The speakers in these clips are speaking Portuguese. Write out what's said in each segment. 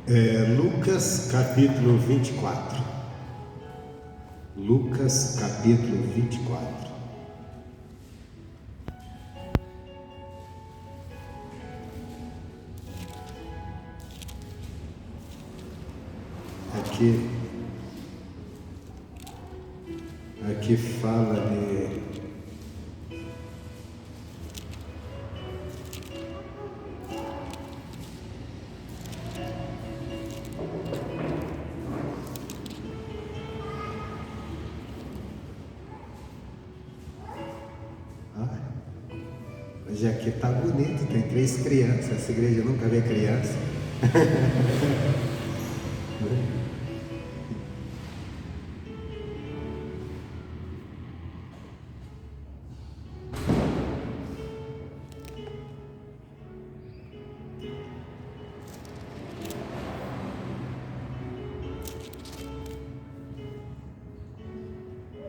Lucas capítulo 24. Lucas capítulo 24. Aqui fala de hoje aqui tá bonito, tem 3 crianças. Essa igreja nunca vê criança.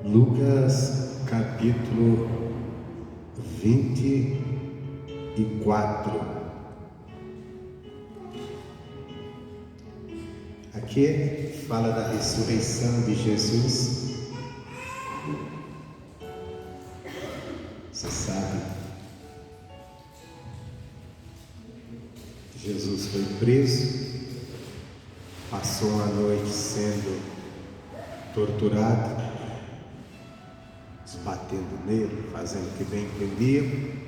Lucas capítulo 24. Aqui fala da ressurreição de Jesus. Você sabe, Jesus foi preso, passou uma noite sendo torturado, batendo nele, fazendo o que bem entendiam.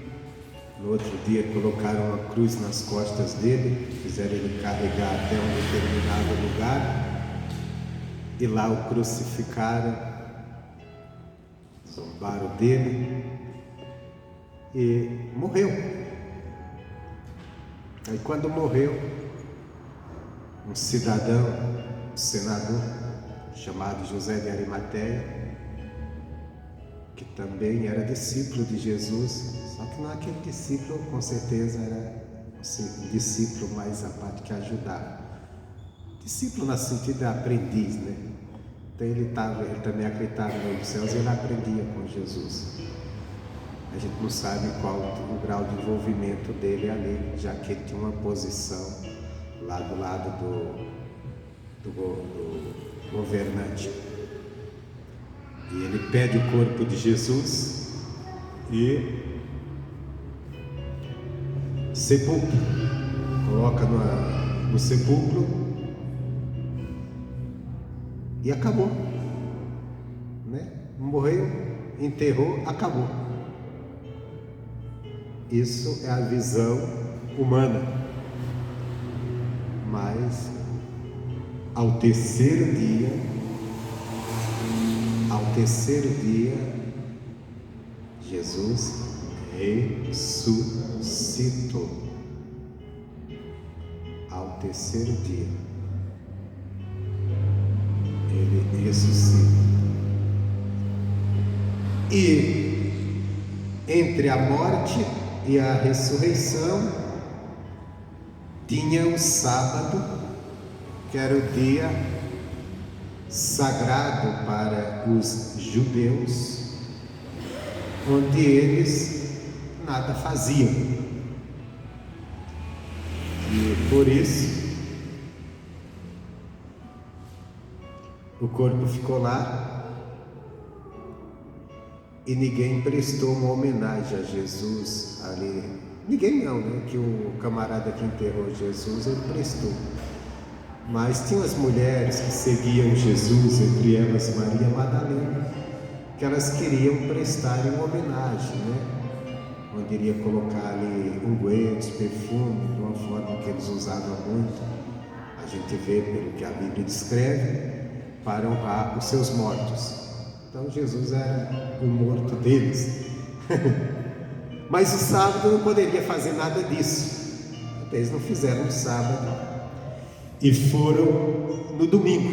No outro dia colocaram uma cruz nas costas dele, fizeram ele carregar até um determinado lugar e lá o crucificaram, zombaram dele e morreu. Aí quando morreu, um cidadão, um senador chamado José de Arimateia, que também era discípulo de Jesus, só que não aquele discípulo, com certeza era um discípulo mais a parte que ajudava. Discípulo no sentido de aprendiz, né? Então ele também acreditava no reino dos céus e ele aprendia com Jesus. A gente não sabe qual o grau de envolvimento dele ali, já que ele tinha uma posição lá do lado do governante. E ele pede o corpo de Jesus e sepulcra, coloca no sepulcro e acabou, né? Morreu, enterrou, acabou. Isso é a visão humana. Mas ao terceiro dia, Jesus ressuscitou. Ao terceiro dia, ele ressuscita. E entre a morte e a ressurreição tinha o sábado, que era o dia sagrado para os judeus, onde eles nada faziam. E por isso o corpo ficou lá e ninguém prestou uma homenagem a Jesus ali. Ninguém não, né? Que o camarada que enterrou Jesus, ele prestou. Mas tinha as mulheres que seguiam Jesus, entre elas Maria Madalena, que elas queriam prestar uma homenagem, né? Onde iria colocar ali ungüentos, perfume, de uma forma que eles usavam muito. A gente vê pelo que a Bíblia descreve, para honrar os seus mortos. Então Jesus era o morto deles. Mas o sábado não poderia fazer nada disso. Eles não fizeram no sábado. E foram no domingo,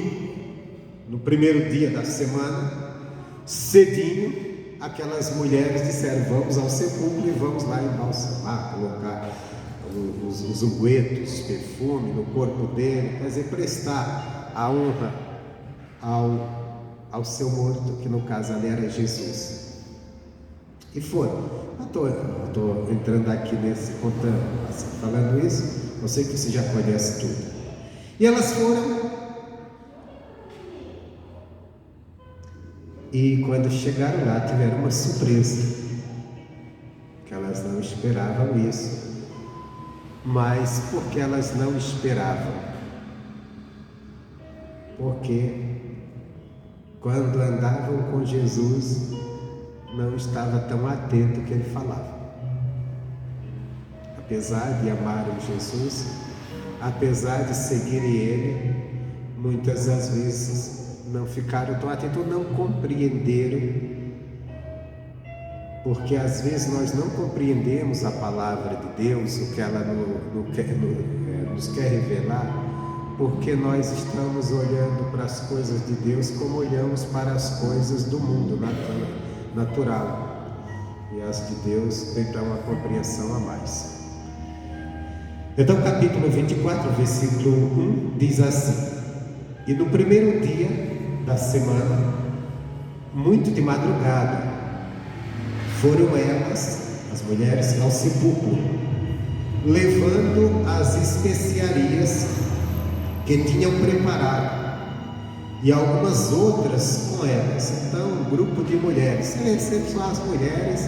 no primeiro dia da semana, cedinho, aquelas mulheres disseram: vamos ao sepulcro e vamos lá embalsamar, colocar os ungüentos, perfume no corpo dele, quer dizer, prestar a honra ao seu morto, que no caso ali era Jesus. E foram. Estou entrando aqui contando, assim, falando isso, eu sei que você já conhece tudo. E elas foram. E quando chegaram lá, tiveram uma surpresa, que elas não esperavam isso. Mas por que elas não esperavam? Porque quando andavam com Jesus, não estava tão atento ao que ele falava. Apesar de amarem Jesus, apesar de seguirem ele, muitas das vezes não ficaram tão atentos, não compreenderam, porque às vezes nós não compreendemos a palavra de Deus, o que ela nos quer revelar, porque nós estamos olhando para as coisas de Deus como olhamos para as coisas do mundo natural, e as de Deus tem para uma compreensão a mais. Então, capítulo 24, versículo 1 diz assim: e no primeiro dia da semana, muito de madrugada, foram elas, as mulheres, ao sepulcro, levando as especiarias que tinham preparado, e algumas outras com elas. Então, um grupo de mulheres, sempre são as mulheres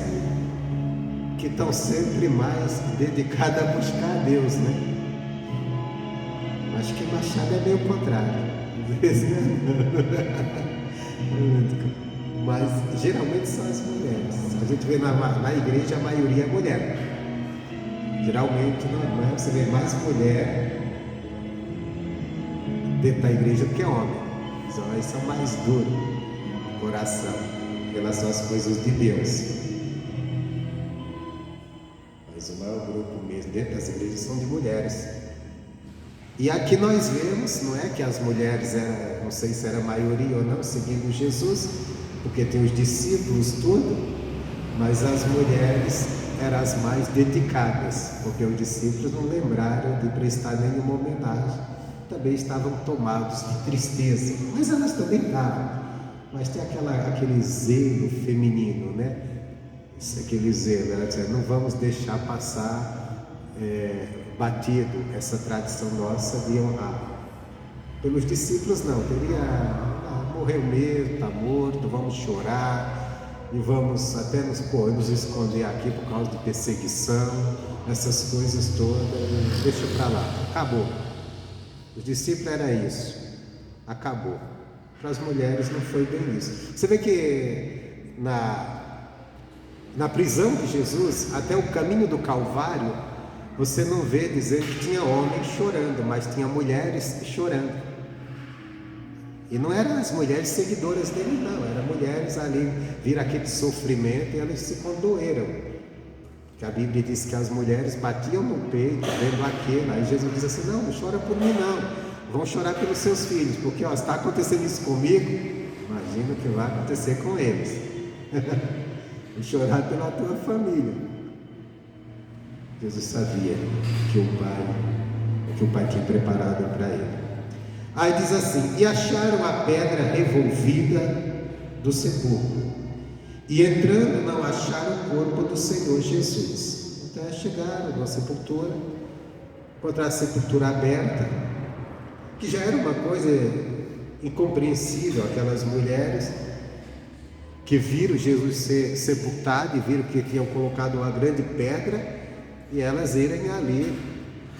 que estão sempre mais dedicadas a buscar a Deus, né? Acho que Machado é meio contrário. Mas geralmente são as mulheres. A gente vê na igreja, a maioria é mulher. Geralmente não é, você vê mais mulher dentro da igreja do que homem. Os homens são mais duros no coração em relação às coisas de Deus. Mas o maior grupo mesmo dentro das igrejas são de mulheres. E aqui nós vemos, não é que as mulheres eram, não sei se era a maioria ou não, seguindo Jesus, porque tem os discípulos tudo, mas as mulheres eram as mais dedicadas, porque os discípulos não lembraram de prestar nenhuma homenagem, também estavam tomados de tristeza, mas elas também estavam, mas tem aquele zelo feminino, né? Aquele zelo, ela dizia, não vamos deixar passar batido essa tradição nossa de honrar. Pelos discípulos não, morreu mesmo, está morto, vamos chorar e vamos até nos esconder aqui por causa de perseguição, essas coisas todas, deixa para lá, acabou. Os discípulos era isso, acabou. Para as mulheres não foi bem isso. Você vê que na prisão de Jesus, até o caminho do Calvário, você não vê dizendo que tinha homens chorando, mas tinha mulheres chorando. E não eram as mulheres seguidoras dele, não, eram mulheres ali, viram aquele sofrimento e elas se condoeram. Que a Bíblia diz que as mulheres batiam no peito, vendo aquilo. Aí Jesus diz assim, não chora por mim não, vão chorar pelos seus filhos, porque se está acontecendo isso comigo, imagina o que vai acontecer com eles. Vou chorar pela tua família. Jesus sabia que o Pai tinha preparado para ele. Aí diz assim, e acharam a pedra revolvida do sepulcro, e entrando não acharam o corpo do Senhor Jesus. Então chegaram na sepultura, encontraram a sepultura aberta, que já era uma coisa incompreensível, aquelas mulheres que viram Jesus ser sepultado e viram que tinham colocado uma grande pedra, e elas irem ali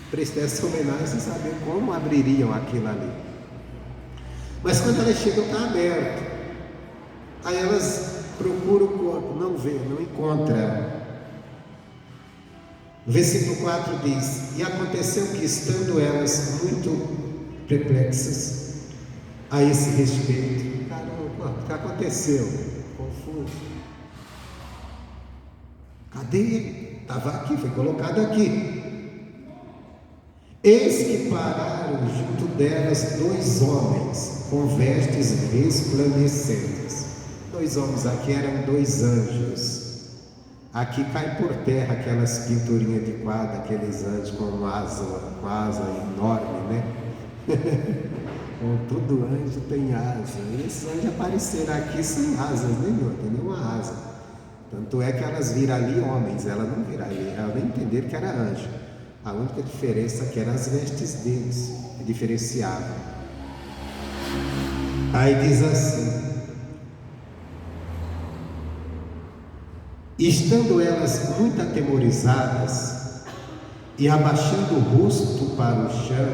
prestar essa homenagem sem saber como abririam aquilo ali. Mas quando elas chegam, está aberto. Aí elas procuram o corpo, não vê, não encontram. O versículo 4 diz, e aconteceu que, estando elas muito perplexas a esse respeito, caramba, o que aconteceu? Confuso. Cadê ele? Estava aqui, foi colocado aqui. Eis que pararam junto delas 2 homens com vestes resplandecentes. 2 homens, aqui eram 2 anjos. Aqui cai por terra aquelas pinturinhas de quadro, aqueles anjos com asa enorme, né? Todo anjo tem asa. E esse anjo aparecerá aqui sem asas nenhuma, tem nenhuma asa. Tanto é que elas viram ali homens, elas não viram ali, elas nem entenderam que era anjo. A única diferença que eram as vestes deles, que diferenciavam. Aí diz assim: estando elas muito atemorizadas e abaixando o rosto para o chão,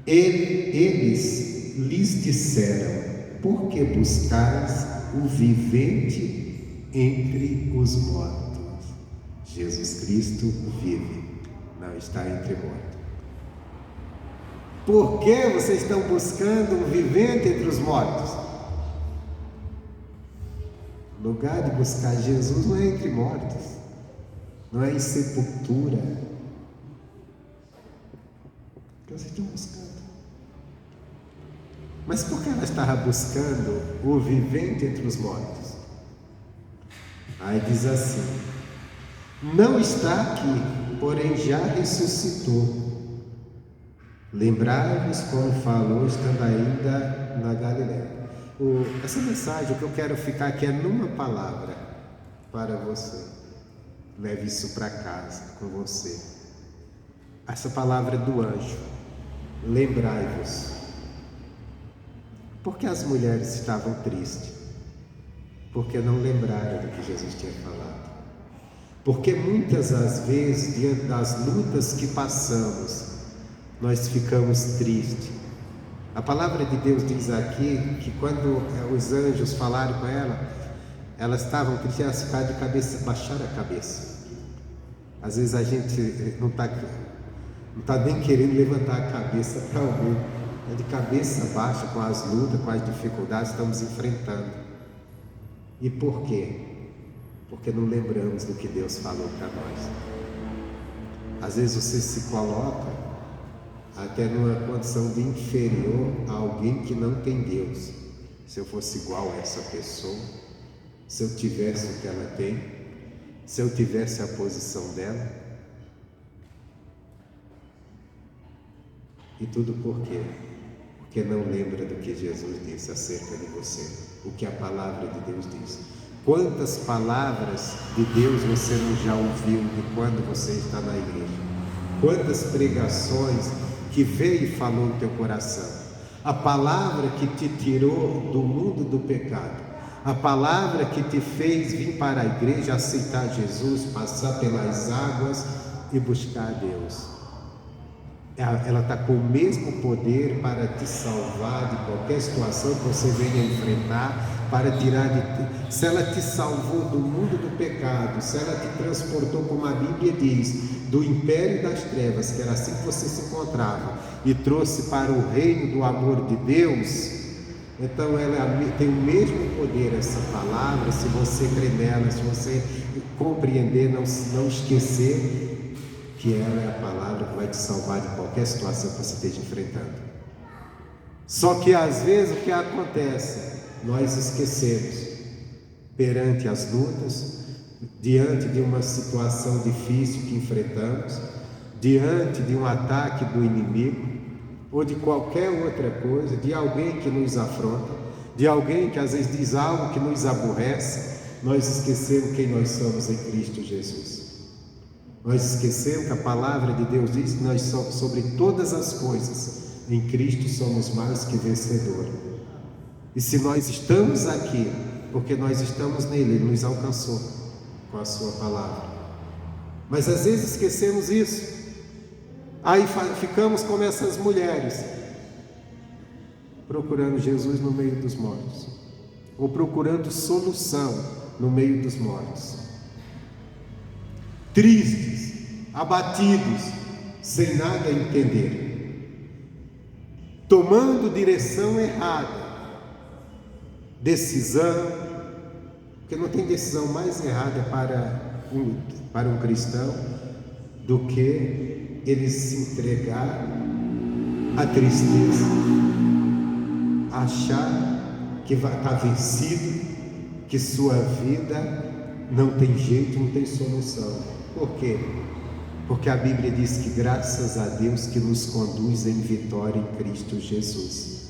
eles lhes disseram: por que buscais o vivente entre os mortos? Jesus Cristo vive, não está entre mortos. Por que vocês estão buscando um vivente entre os mortos? O lugar de buscar Jesus não é entre mortos, não é em sepultura. O que vocês estão buscando? Mas por que ela estava buscando o vivente entre os mortos? Aí diz assim: não está aqui, porém já ressuscitou. Lembrai-vos como falou estando ainda na Galiléia. Essa mensagem, o que eu quero ficar aqui é numa palavra para você. Leve isso para casa com você. Essa palavra é do anjo. Lembrai-vos. Por que as mulheres estavam tristes? Porque não lembraram do que Jesus tinha falado. Porque muitas das vezes, diante das lutas que passamos, nós ficamos tristes. A palavra de Deus diz aqui que quando os anjos falaram com ela, elas estavam tristes, elas ficaram de cabeça, baixaram a cabeça. Às vezes a gente não está nem querendo levantar a cabeça para alguém, é de cabeça baixa com as lutas, com as dificuldades que estamos enfrentando. E por quê? Porque não lembramos do que Deus falou para nós. Às vezes você se coloca até numa condição de inferior a alguém que não tem Deus. Se eu fosse igual a essa pessoa, se eu tivesse o que ela tem, se eu tivesse a posição dela. E tudo por quê? Porque não lembra do que Jesus disse acerca de você, o que a palavra de Deus diz. Quantas palavras de Deus você não já ouviu de quando você está na igreja? Quantas pregações que veio e falou no teu coração? A palavra que te tirou do mundo do pecado, a palavra que te fez vir para a igreja, aceitar Jesus, passar pelas águas e buscar a Deus. Ela está com o mesmo poder para te salvar de qualquer situação que você venha enfrentar, para tirar de ti. Se ela te salvou do mundo do pecado, se ela te transportou, como a Bíblia diz, do império das trevas, que era assim que você se encontrava, e trouxe para o reino do amor de Deus, então ela tem o mesmo poder, essa palavra, se você crer nela, se você compreender, não esquecer que ela é a palavra que vai te salvar de qualquer situação que você esteja enfrentando. Só que às vezes o que acontece? Nós esquecemos, perante as lutas, diante de uma situação difícil que enfrentamos, diante de um ataque do inimigo, ou de qualquer outra coisa, de alguém que nos afronta, de alguém que às vezes diz algo que nos aborrece, nós esquecemos quem nós somos em Cristo Jesus. Nós esquecemos que a palavra de Deus diz que nós somos, sobre todas as coisas, em Cristo somos mais que vencedores. E se nós estamos aqui, porque nós estamos nele, ele nos alcançou com a sua palavra. Mas às vezes esquecemos isso. Aí ficamos como essas mulheres, procurando Jesus no meio dos mortos, ou procurando solução no meio dos mortos. Tristes, abatidos, sem nada a entender, tomando direção errada, decisão, porque não tem decisão mais errada para um cristão do que ele se entregar à tristeza, achar que vai estar vencido, que sua vida não tem jeito, não tem solução. Por quê? Porque a Bíblia diz que graças a Deus que nos conduz em vitória em Cristo Jesus.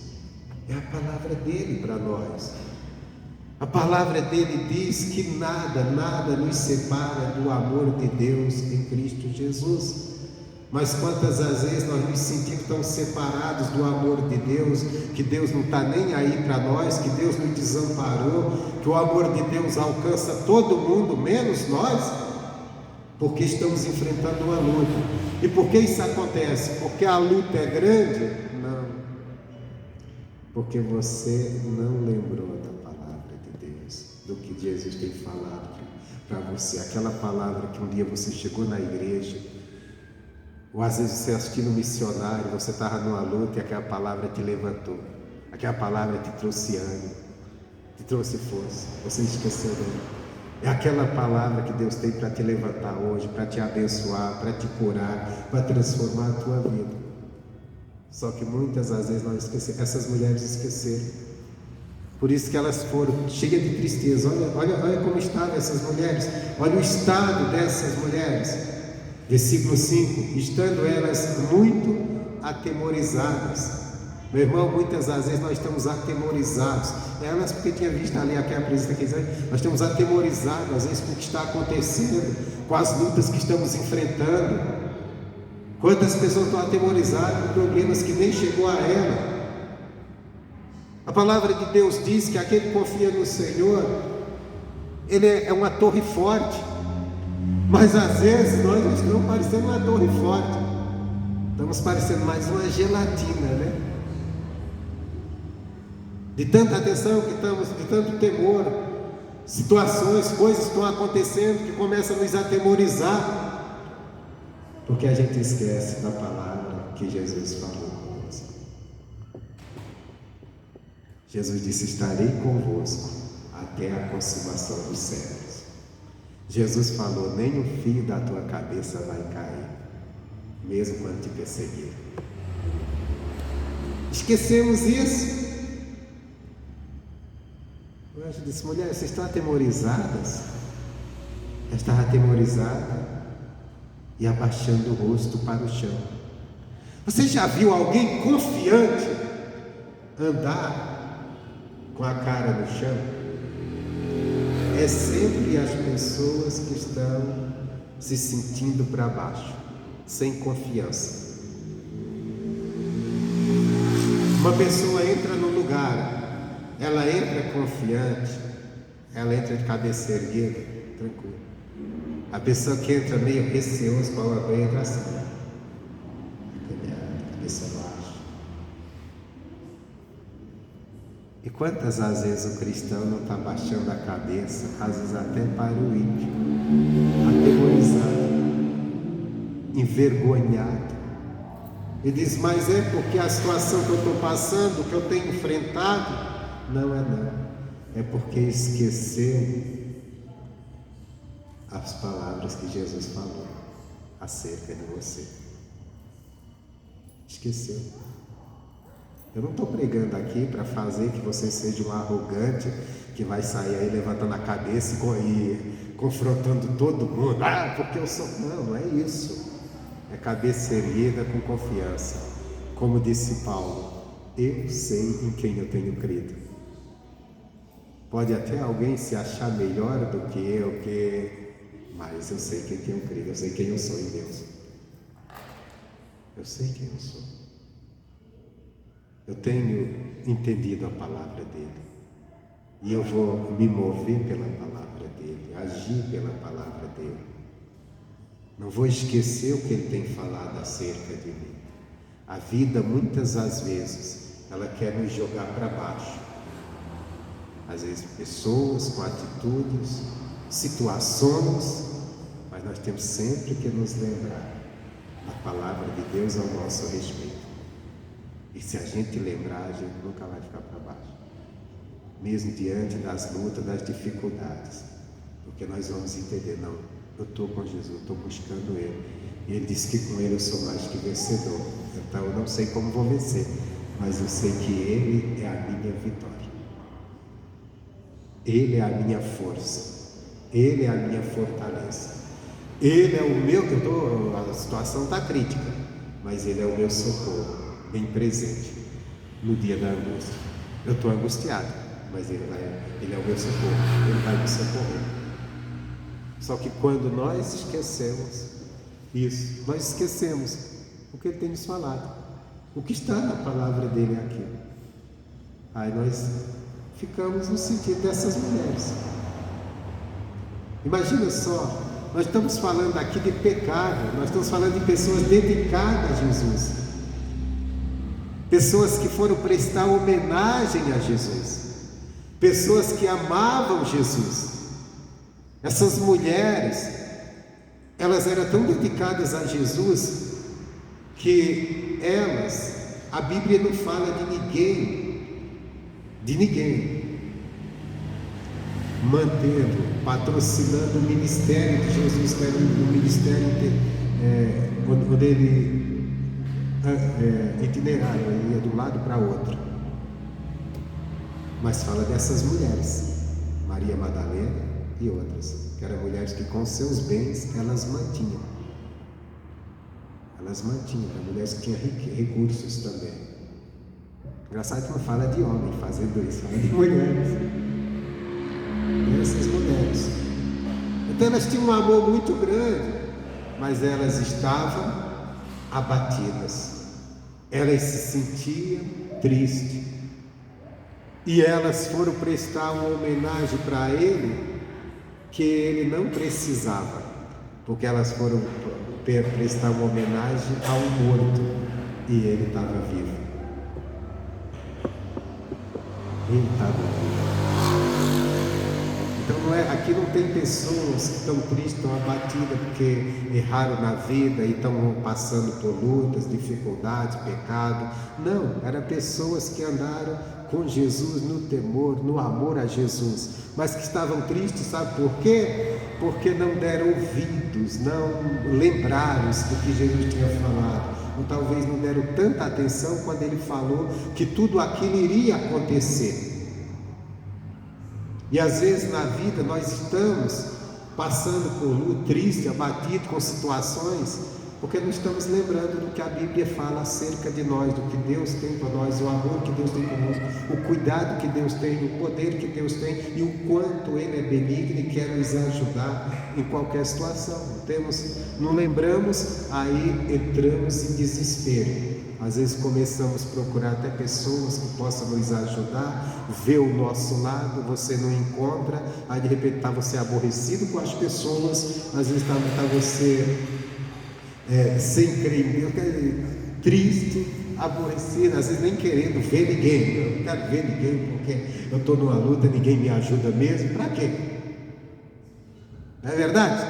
É a palavra dele para nós. A palavra dele diz que nada nos separa do amor de Deus em Cristo Jesus. Mas quantas às vezes nós nos sentimos tão separados do amor de Deus, que Deus não está nem aí para nós, que Deus nos desamparou, que o amor de Deus alcança todo mundo, menos nós, porque estamos enfrentando uma luta. E por que isso acontece? Porque a luta é grande? Não. Porque você não lembrou da palavra de Deus, do que Jesus tem falado para você. Aquela palavra que um dia você chegou na igreja, ou às vezes você assistindo um missionário, você estava numa luta e aquela palavra te levantou, aquela palavra te trouxe ânimo, te trouxe força, você esqueceu dela. É aquela palavra que Deus tem para te levantar hoje, para te abençoar, para te curar, para transformar a tua vida. Só que muitas às vezes nós esquecemos, essas mulheres esqueceram. Por isso que elas foram cheias de tristeza. Olha como estavam essas mulheres, olha o estado dessas mulheres. Versículo 5, estando elas muito atemorizadas. Meu irmão, muitas das vezes nós estamos atemorizados. Elas, porque tinha visto ali aquela presença aqui, nós estamos atemorizados, às vezes, com o que está acontecendo, com as lutas que estamos enfrentando. Quantas pessoas estão atemorizadas com problemas que nem chegou a ela? A palavra de Deus diz que aquele que confia no Senhor, ele é uma torre forte. Mas às vezes nós não estamos parecendo uma torre forte, estamos parecendo mais uma gelatina, né? De tanta atenção que estamos, de tanto temor, situações, coisas estão acontecendo que começam a nos atemorizar, porque a gente esquece da palavra que Jesus falou conosco. Jesus disse: estarei convosco até a consumação dos séculos. Jesus falou: nem um fio da tua cabeça vai cair, mesmo quando te perseguir. Esquecemos isso. O anjo disse: mulher, vocês estão atemorizadas? Ela estava atemorizada e abaixando o rosto para o chão. Você já viu alguém confiante andar com a cara no chão? É sempre as pessoas que estão se sentindo para baixo, sem confiança. Uma pessoa entra no lugar, ela entra confiante, ela entra de cabeça erguida, tranquila. A pessoa que entra meio receosa com a coisa entra assim, cabeça baixa. E quantas às vezes o cristão não está baixando a cabeça, às vezes até para o ímpio, atemorizado, envergonhado. E diz: mas é porque a situação que eu estou passando, que eu tenho enfrentado, não. É porque esqueceu as palavras que Jesus falou acerca de você. Esqueceu. Eu não estou pregando aqui para fazer que você seja um arrogante que vai sair aí levantando a cabeça e confrontando todo mundo. Porque eu sou... Não é isso. É cabeça erguida com confiança. Como disse Paulo: eu sei em quem eu tenho crido. Pode até alguém se achar melhor do que eu, mas eu sei quem tenho crido, eu sei quem eu sou em Deus. Eu sei quem eu sou. Eu tenho entendido a palavra dele, e eu vou me mover pela palavra dele, agir pela palavra dele. Não vou esquecer o que ele tem falado acerca de mim. A vida, muitas das vezes, ela quer nos jogar para baixo. Às vezes pessoas com atitudes, situações, mas nós temos sempre que nos lembrar da palavra de Deus ao nosso respeito. E se a gente lembrar, a gente nunca vai ficar para baixo, mesmo diante das lutas, das dificuldades, porque nós vamos entender: não, eu estou com Jesus, estou buscando Ele, e Ele disse que com Ele eu sou mais que vencedor. Então eu não sei como vou vencer, mas eu sei que Ele é a minha vitória, Ele é a minha força, Ele é a minha fortaleza, Ele é o meu... a situação está crítica, mas Ele é o meu socorro, bem presente no dia da angústia. Eu estou angustiado, mas Ele é o meu socorro, Ele vai me socorrer. Só que quando nós esquecemos, Isso, nós esquecemos o que ele tem nos falado, o que está na palavra dele aqui. Aí nós ficamos no sentido dessas mulheres. Imagina só, nós estamos falando aqui de pecado, nós estamos falando de pessoas dedicadas a Jesus, pessoas que foram prestar homenagem a Jesus, pessoas que amavam Jesus. Essas mulheres, elas eram tão dedicadas a Jesus que elas, a Bíblia não fala de ninguém, mantendo, patrocinando o ministério de Jesus, que era um ministério onde ele itinerário, ele ia de um lado para outro. Mas fala dessas mulheres, Maria Madalena e outras, que eram mulheres que com seus bens elas mantinham, eram mulheres que tinham recursos também. Engraçado que não fala de homem fazendo isso, fala de mulheres, essas mulheres. Então elas tinham um amor muito grande, mas elas estavam abatidas, elas se sentiam tristes, e elas foram prestar uma homenagem para ele que ele não precisava, porque elas foram prestar uma homenagem a um morto e ele estava vivo. Ele estava vivo. Então aqui não tem pessoas que estão tristes, estão abatidas porque erraram na vida e estão passando por lutas, dificuldades, pecado. Não, eram pessoas que andaram com Jesus no temor, no amor a Jesus, mas que estavam tristes, sabe por quê? Porque não deram ouvidos, não lembraram do que Jesus tinha falado, ou talvez não deram tanta atenção quando ele falou que tudo aquilo iria acontecer. E às vezes na vida nós estamos passando por luta, triste, abatido com situações, porque não estamos lembrando do que a Bíblia fala acerca de nós, do que Deus tem para nós, o amor que Deus tem conosco, o cuidado que Deus tem, o poder que Deus tem e o quanto Ele é benigno e quer nos ajudar em qualquer situação. Não lembramos, aí entramos em desespero. Às vezes começamos a procurar até pessoas que possam nos ajudar, ver o nosso lado, você não encontra, aí de repente está você aborrecido com as pessoas, às vezes está você sem crer em Deus, triste, aborrecido, às vezes nem querendo ver ninguém. Eu não quero ver ninguém porque eu estou numa luta, ninguém me ajuda mesmo. Para quê? Não é verdade?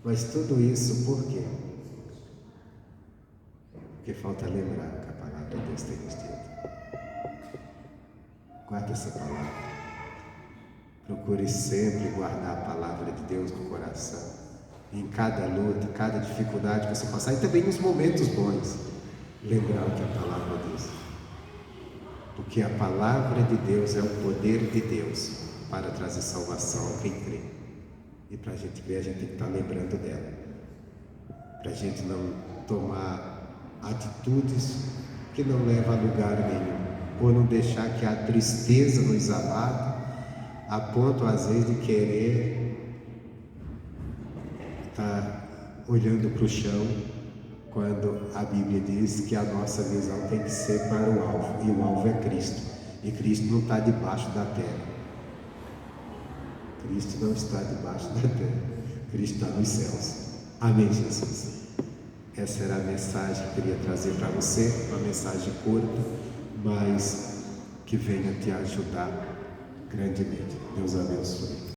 Mas tudo isso por quê? Porque falta lembrar que a palavra de Deus tem nos dito. Guarde essa palavra. Procure sempre guardar a palavra de Deus no coração. Em cada luta, em cada dificuldade que você passar, e também nos momentos bons, lembrar o que a palavra diz. Porque a palavra de Deus é o poder de Deus para trazer salvação a quem crê. E para a gente crer, a gente tem que estar lembrando dela. Para a gente não tomar atitudes que não levam a lugar nenhum, ou não deixar que a tristeza nos abata, a ponto às vezes de querer estar olhando para o chão, quando a Bíblia diz que a nossa visão tem que ser para o alvo, e o alvo é Cristo, e Cristo não está debaixo da terra. Cristo não está debaixo da terra, Cristo está nos céus. Amém, Jesus? Essa era a mensagem que eu queria trazer para você, uma mensagem curta, mas que venha te ajudar grandemente. Deus abençoe.